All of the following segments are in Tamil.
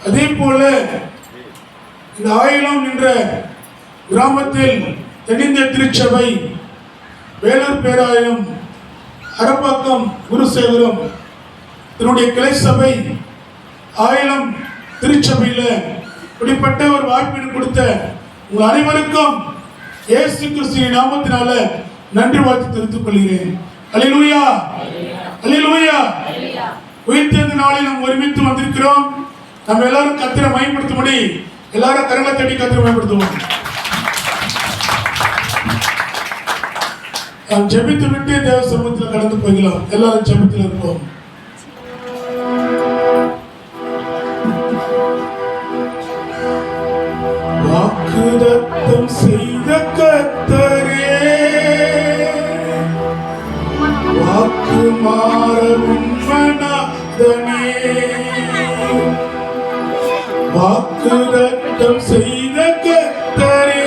அதே போல இந்த ஆயிலம் என்ற கிராமத்தில் தென்னிந்திய திருச்சபை, வேலூர் பேராயம், அரப்பாக்கம் குருசேகரம் இதனுடைய கிளை சபை ஆயிலம் திருச்சபையில் இப்படிப்பட்ட ஒரு வாய்ப்பினை கொடுத்த உங்கள் அனைவருக்கும் இயேசு கிறிஸ்துவின் நாமத்தினால நன்றி வாழ்த்து தெரிவித்துக் கொள்கிறேன். அல்லேலூயா, அல்லேலூயா. உயிர்த்தெழுந்த நாளில் நாம் ஒருமித்து வந்திருக்கிறோம். நம்ம எல்லாரும் கர்த்தரை மகிமைப்படுத்தும்படி எல்லாரும் கரங்களை தட்டி கர்த்தரை மகிமைப்படுத்துவோம். நாம் ஜெபித்து விட்டு தேவ சமூகத்தில் கடந்து போகலாம். எல்லாரும் ஜெபத்தில் இருப்போம். வாக்குதத்தம் செய்த கர்த்தரே, வாக்கு மாற உண்மனாதனே, வாக்குதத்தம் செய்த கர்த்தரே,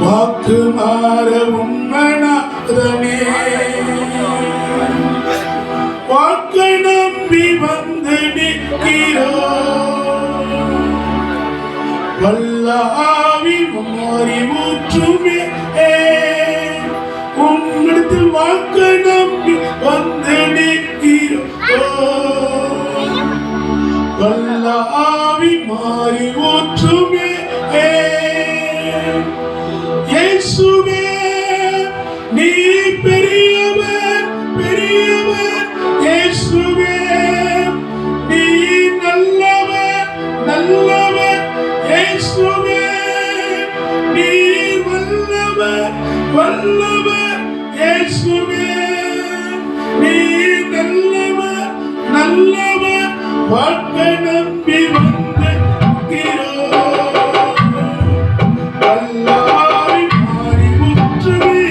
வாக்கு மாற உண்மனாதனே, வாக்கை நம்பி வந்து நிற்கிறோம், வல்ல ஆவி மாறி ஊற்றுமே, உன்னிடத்தில் வாக்கை நம்பி வந்து நிற்கிறோம், வல்ல ஆவி மாறி ஊற்றுமே. இயேசுவே நீ பெரியவர், பெரியவர். இயேசுவே நீ நல்லவர், நல்லவர். இயேசுவே நீ வல்லவர், வல்லவர். இயேசுவே நீ நல்லவர், நல்லவர். வாக்கை நம்பி வந்து வல்லாவி மாறி ஊற்றுமே,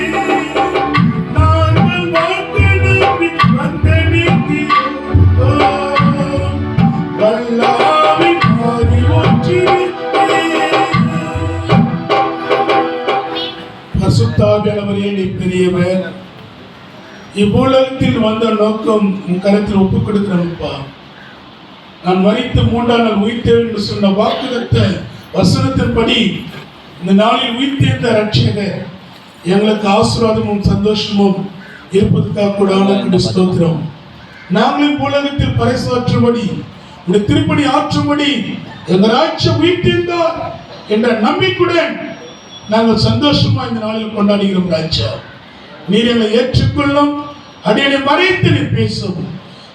நாங்கள் வாக்கை நம்பி வந்து நிற்கிறோம், வல்லாவி மாறி ஊற்றுமே. பரிசுத்தாவியானவரே நீ பெரியவர். இவ்வுலகத்தில் வந்த நோக்கம் உன் கருத்தில் ஒப்புக் கொடுக்கிறோம்ப்பா. நான் மரித்து 3ஆம் நாள் உயிர்த்தேன் என்று சொன்ன வாக்குதத்த வசனத்தின்படி இந்த நாளில் உயிர்த்தெழுந்த ரட்சகர் எங்களுக்கு ஆசீர்வாதமும் சந்தோஷமும் இருப்பதற்காக கூட உனக்கு ஸ்தோத்திரம். நாங்களும் உலகத்தில் பறைசாற்றும்படி உடைய திருப்பணி ஆற்றும்படி எங்கள் ராஜ்யம் உயிர்த்தெழுந்தார் என்ற நம்பிக்கையுடன் நாங்கள் சந்தோஷமா இந்த நாளில் கொண்டாடுகிறோம். ராஜா நீர் எங்களை ஏற்றுக்கொள்ளும், அடியனை மறைத்து நீர் பேசும்.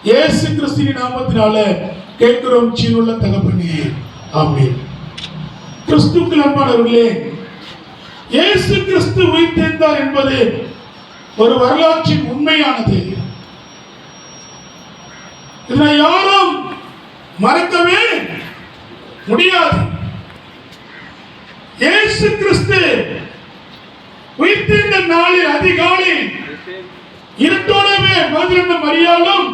இயேசு கிறிஸ்துவின் நாமத்தினால கேட்கிறோம் ஜீவனுள்ள தகப்பனே, ஆமென். கிறிஸ்துவுக்குள் அன்பானவர்களே, இயேசு கிறிஸ்து உயிர்த்தெழுந்தார் என்பது ஒரு வரலாற்றின் உண்மையானது. இதனை யாரும் மறக்கவே முடியாது. இயேசு கிறிஸ்து உயிர்த்தெழுந்த நாளில் அதிகாலையில் இருட்டோடவே மகதலேனா மரியாளும்,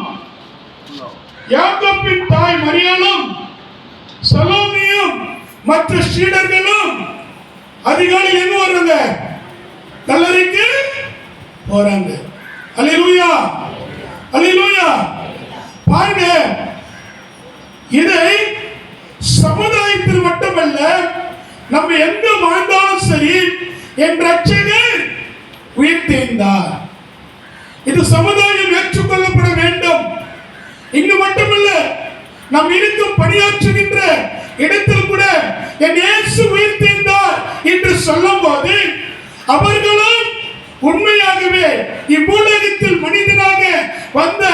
யாக்கோபின் தாய் மரியாளும், சலோமியும் மற்ற சீடர்களும் அதிகாலையில் எங்க வர்றாங்க? கல்லறைக்கு போறாங்க. அல்லேலூயா, அல்லேலூயா. பாருங்க, இதை சமுதாயத்தில் மட்டுமல்ல, நம்ம எங்க வாழ்ந்தாலும் சரி என் ரட்சகர் உயிர்த்தெழுந்தார். இது சமுதாயம் ஏற்றுக்கொள்ளப்பட வேண்டும். இங்கு மட்டுமல்ல, நாம் இருக்கும் பணியாற்றுகின்ற இடத்தில் கூட என் இயேசு உயிர்த்தெழுந்தார் என்று சொல்லும் போது அவர்களும் உண்மையாகவே இவ்வுலகத்தில் மனிதனாக வந்த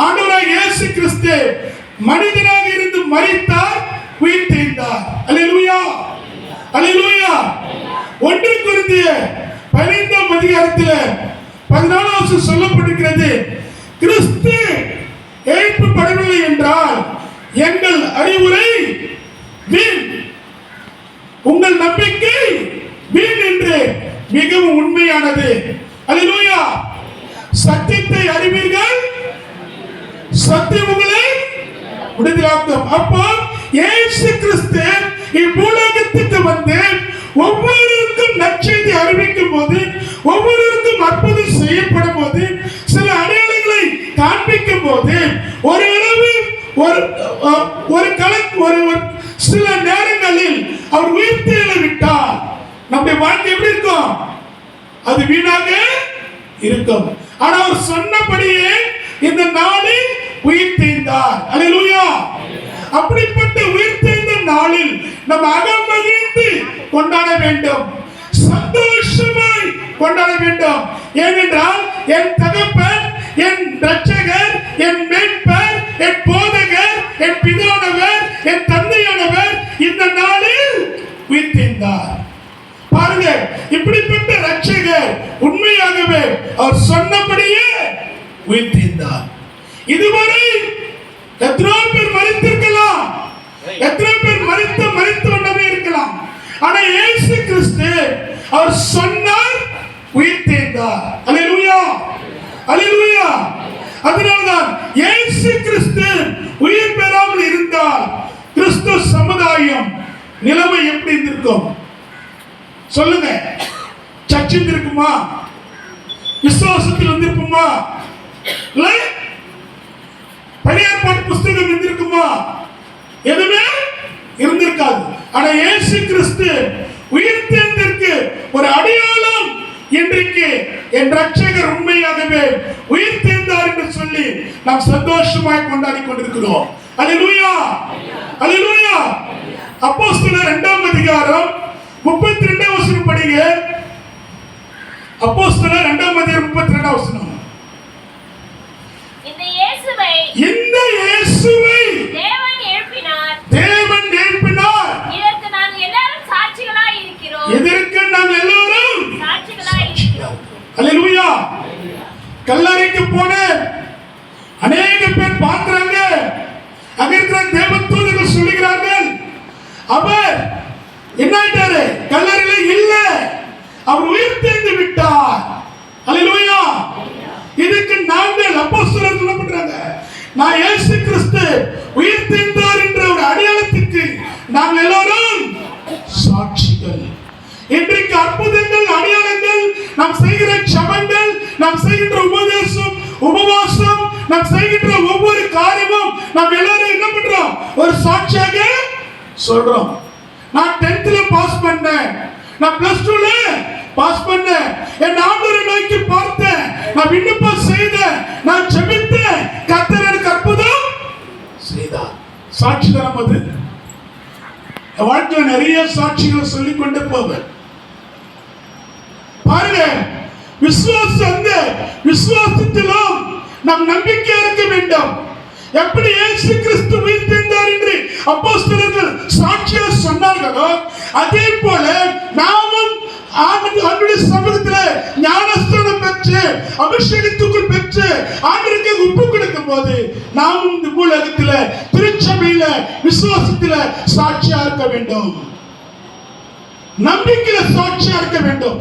ஆண்டவராகிய இயேசு கிறிஸ்து மனிதனாக இருந்து மரித்தார், உயிர்த்தெழுந்தார். அல்லேலூயா, அல்லேலூயா. 1 கொரிந்தியர் 15ஆம் அதிகாரத்தில் 14 சொல்லப்பட்டிருக்கிறது, கிறிஸ்து எழுப்பப்படவில்லை என்றால் எங்கள் அறிவுரை வீண், உங்கள் நம்பிக்கை வீண் என்று மிகவும் உண்மையானது. அல்லேலூயா. சத்தியத்தை அறிவீர்கள், சத்தியம் உங்களை விடுதலாக்கும். அப்போ இயேசு கிறிஸ்து இவ்வுலகத்துக்கு வந்து ஒவ்வொருவருக்கும் நற்செய்தி அறிவிக்கும் போது, ஒவ்வொருவருக்கும் அற்புதம் செய்யப்படும் போது, சில அடையாளங்களை காண்பிக்கும் போது, ஒரு அளவு ஒரு நாளில் அவர் உயிர்த்தெழவிட்டார், நம்முடைய வாழ்க்கை எப்படி இருக்கும்? அது வீணாக இருக்கும். ஆனா அவர் சொன்னபடியே இந்த நாளில் உயிர்த்தெழுந்தார். அல்லேலூயா. அப்படிப்பட்ட உயிர்த்தெழுந்த நாளில் நம்ம அகமகிழ்ந்து கொண்டாட வேண்டும், சந்தோஷமாய் கொண்டாட வேண்டும். ஏனென்றால் என் தகப்பன், என் இரட்சகர், என் மீட்பர், என் போதகர், என் பிதானவர், என் தந்தையானவர் இந்த நாளில் உயிர்த்தெழுந்தார். பாருங்க, இப்படிப்பட்ட இரட்சகர் உண்மையாகவே அவர் சொன்னபடியே உயிர்த்தெழுந்தார். இதுவரை எத்தனை பேர் மரித்திருக்கலாம், எத்தனை பேர் மரித்து கொண்டே இருக்கலாம். ஆனா இயேசு கிறிஸ்து அவர் சொன்னார், உயிர்த்தெழுந்தார். அல்லேலூயா, அல்லேலூயா. அதனால்தான் இயேசு கிறிஸ்து உயிர் பெறாமல் இருந்தால் கிறிஸ்து சமுதாயம் நிலைமை எப்படி இருந்திருக்கும்? சொல்லுங்க. சர்ச்சில் இருக்குமா? விசுவாசத்தில் வந்திருக்குமா? இல்லை, பழைய ஏற்பாட்டு புஸ்தகம் இருந்திருக்குமா? எதுவுமே இருந்திருக்காது. ஆனா இயேசு கிறிஸ்து உயிர்த்தெழுந்ததற்கு ஒரு அடையாளம் இன்றைக்கு என் இரட்சகர் உண்மையாகவே உயிர்த்தெழுந்தார் என்று சொல்லி நாம் சந்தோஷமாய் கொண்டாடி கொண்டிருக்கிறோம். அல்லேலூயா, அல்லேலூயா. அப்போஸ்தலர் 2ஆம் அதிகாரம் 32ஆம் வசனம் படிங்க. அப்போஸ்தலர் 2ஆம் அதிகாரம் 32ஆம் வசனம். இந்த இயேசுவை தேவன் எழுப்பினார், இதற்கு நாங்கள் எல்லாரும் சாட்சிகளாய் இருக்கிறோம். அல்லேலூயா. கல்லறைக்கு போன அநேக பேர் பார்க்கிறாங்க. அங்க இருக்கிற தேவதூதர்கள் சொல்லுகிறார்கள், அவர் என்ன ஆயிட்டாரு? கல்லறையில இல்ல, அவர் உயிர்த்தெழுந்து விட்டார். அல்லேலூயா. இதுக்கு நாங்கள் அப்போஸ்தலர்கள் என்ன பண்றாங்க? நான் இயேசு கிறிஸ்து உயிர்த்தெழுந்தார் என்ற ஒரு அடையாளத்துக்கு நாங்கள் எல்லாரும் சாட்சிகள். இன்றைக்கு அற்புதங்கள், அடையாளங்கள், நாம் செய்கிற ஜெபங்கள், நாம் செய்கின்ற உபதேசம், உபவாசம், நாம் செய்கின்ற ஒவ்வொரு காரியமும் நாம் எல்லாரும் என்ன பண்றோம்? ஒரு சாட்சியாக சொல்றோம். நான் 10th பாஸ் பண்ணேன், நான் +2 பாஸ் பண்ணேன், என் ஆண்டவரை நோக்கி பார்த்தேன், நான் விண்ணப்பம் செய்தேன், நான் ஜெபித்தேன், கர்த்தர் எனக்கு அற்புதம் செய்தார். சாட்சி தரம் அது. வாழ்க்கையில் நிறைய சாட்சிகளை சொல்லிக் கொண்டே போவேன். பாருங்க, விசுவாசத்திலும் நாம் நம்பிக்கையா இருக்க வேண்டும். எப்படி இயேசு கிறிஸ்து உயிர்த்தெழுந்தார் என்று அப்போஸ்தலர்கள் சாட்சியா சொன்னார்களோ, அதே போல நாமும் ஆண்டவருடைய சமூகத்தில் ஞானஸ்நானம் பெற்று அபிஷேகத்துக்குள் பெற்று ஆண்டவருக்கு ஒப்பு கொடுக்கும் போது நாமும் இந்த உலகத்தில் திருச்சபையில விசுவாசத்தில சாட்சியா இருக்க வேண்டும், நம்பிக்கையில சாட்சியா இருக்க வேண்டும்.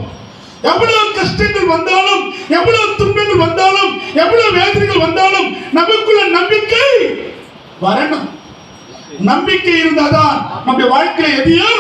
எவ்வளவு கஷ்டங்கள் வந்தாலும், எவ்வளவு துன்பங்கள் வந்தாலும், எவ்வளவு வேதனைகள் வந்தாலும் நமக்குள்ள நம்பிக்கை வரணும். நம்பிக்கை இருந்தாதான் நம்முடைய வாழ்க்கையில எதையோ